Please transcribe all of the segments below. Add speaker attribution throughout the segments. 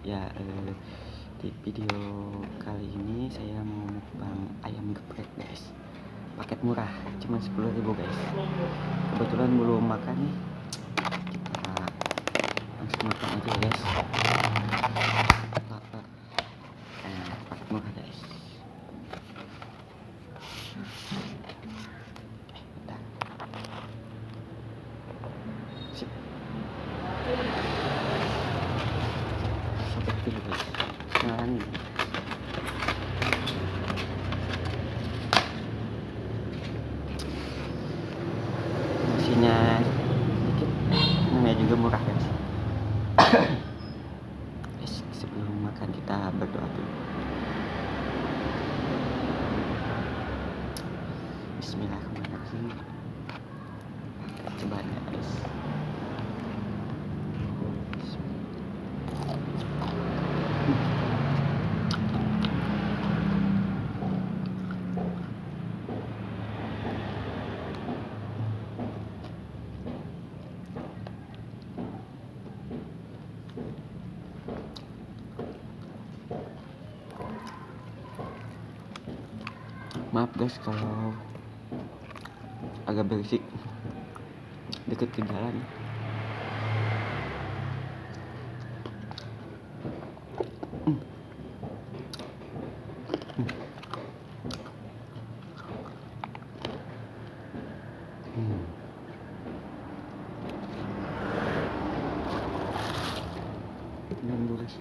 Speaker 1: Ya, di video kali ini saya mau mukbang ayam geprek guys. Paket murah, cuma 10.000 guys. Kebetulan belum makan nih, kita langsung makan aja guys. Lapar. Paket murah guys. Bentar. Sip. Sobek dulu guys. Kenalan ini. Nasinya dikit, namanya juga murah guys. Sebelum makan kita berdoa dulu. Bismillahirrahmanirrahim. Coba ya guys. Maaf guys kalau agak berisik, deket ke jalan. Minum dulu guys.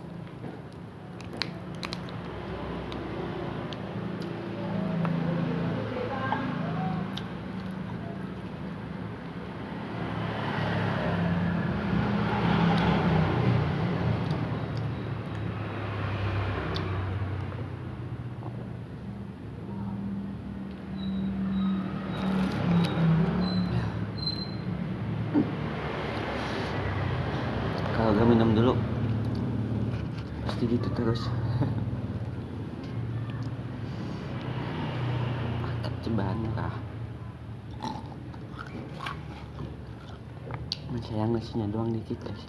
Speaker 1: Kalau gak minum dulu pasti gitu terus. Paket cobaan murah. Sayang nasinya doang dikit guys.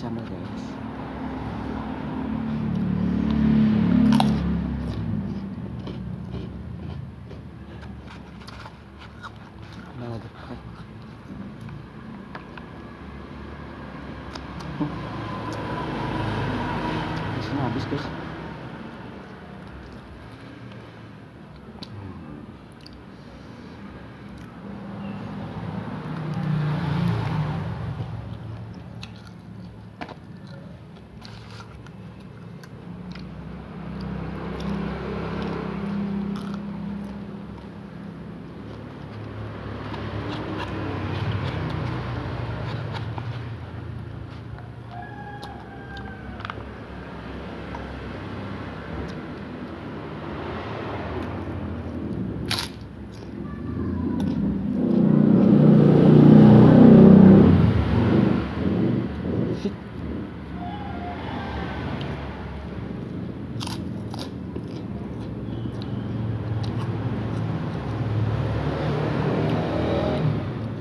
Speaker 1: sambal guys. Malah geprek. Isinya habis guys.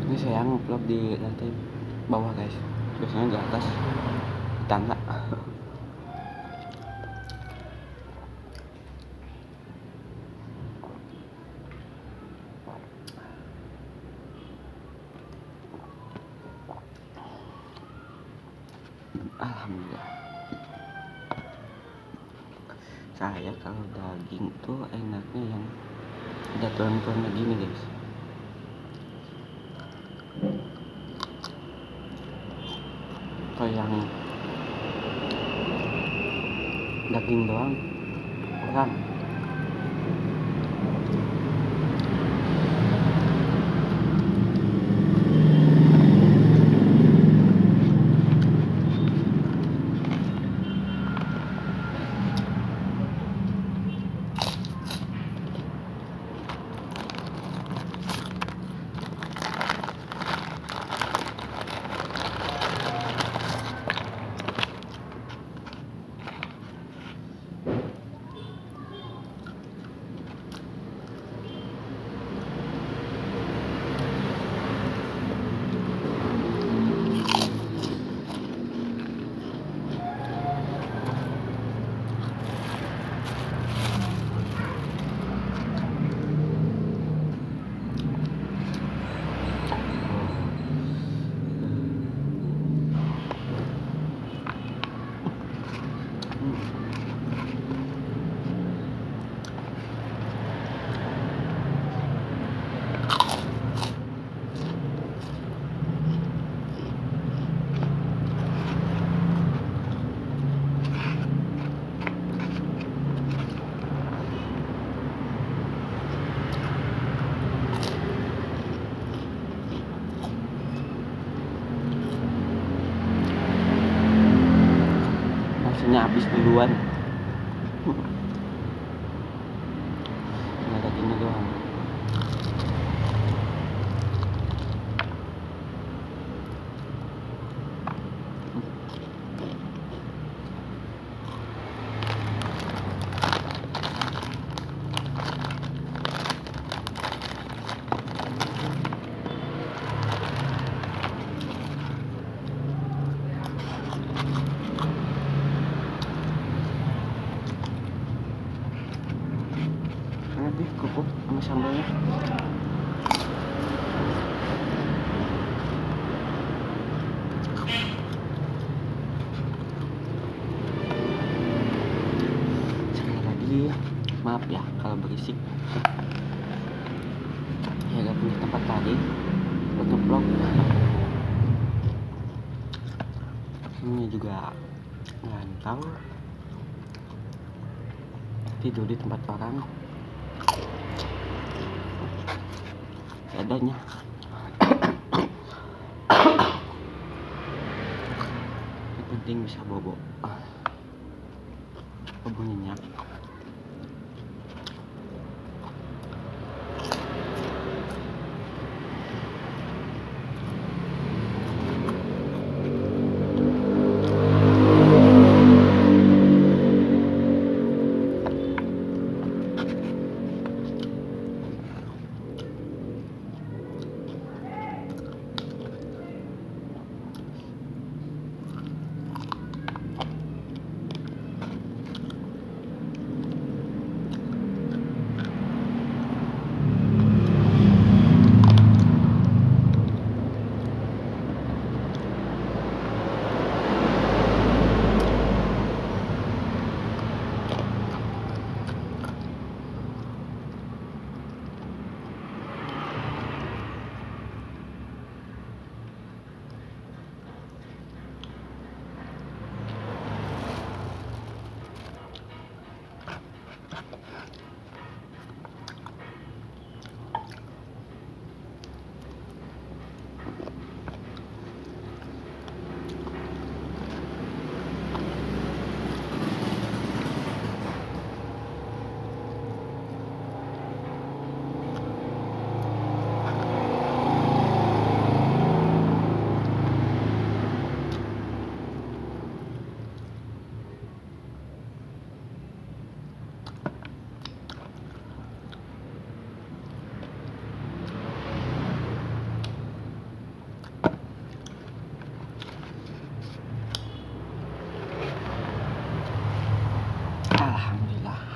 Speaker 1: Ini saya ngupload di lantai bawah guys, biasanya di atas di tangga. Alhamdulillah. Saya kalau daging tuh enaknya yang ada tulang-tulangnya gini guys. Kalau yang daging doang kurang. Nasinya habis duluan. Nggak dagingnya doang. Nanti kerupuk sama sambalnya. Sekali lagi maaf ya kalau berisik. Ya gak punya tempat lagi untuk vlog. Ini juga ngantau tidur di tempat orang seadanya. Yang penting bisa bobo nyenyak.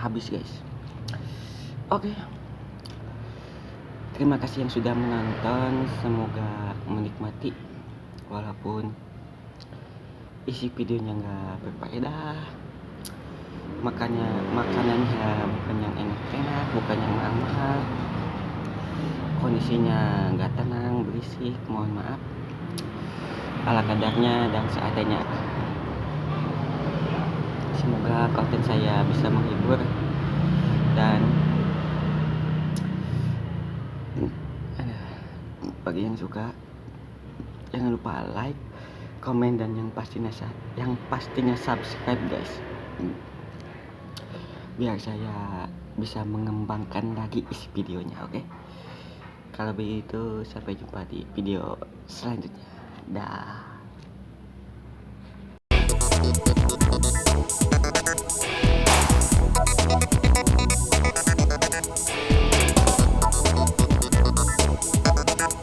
Speaker 1: habis guys. Oke, terima kasih yang sudah menonton, semoga menikmati walaupun isi videonya nggak berfaedah. Makanannya bukan yang enak-enak, bukan yang mahal-mahal, kondisinya nggak tenang, berisik, mohon maaf, ala kadarnya dan seadanya. Semoga konten saya bisa menghibur dan bagi yang suka jangan lupa like, komen, dan yang pastinya subscribe guys, biar saya bisa mengembangkan lagi isi videonya. Oke, kalau begitu sampai jumpa di video selanjutnya. Dah.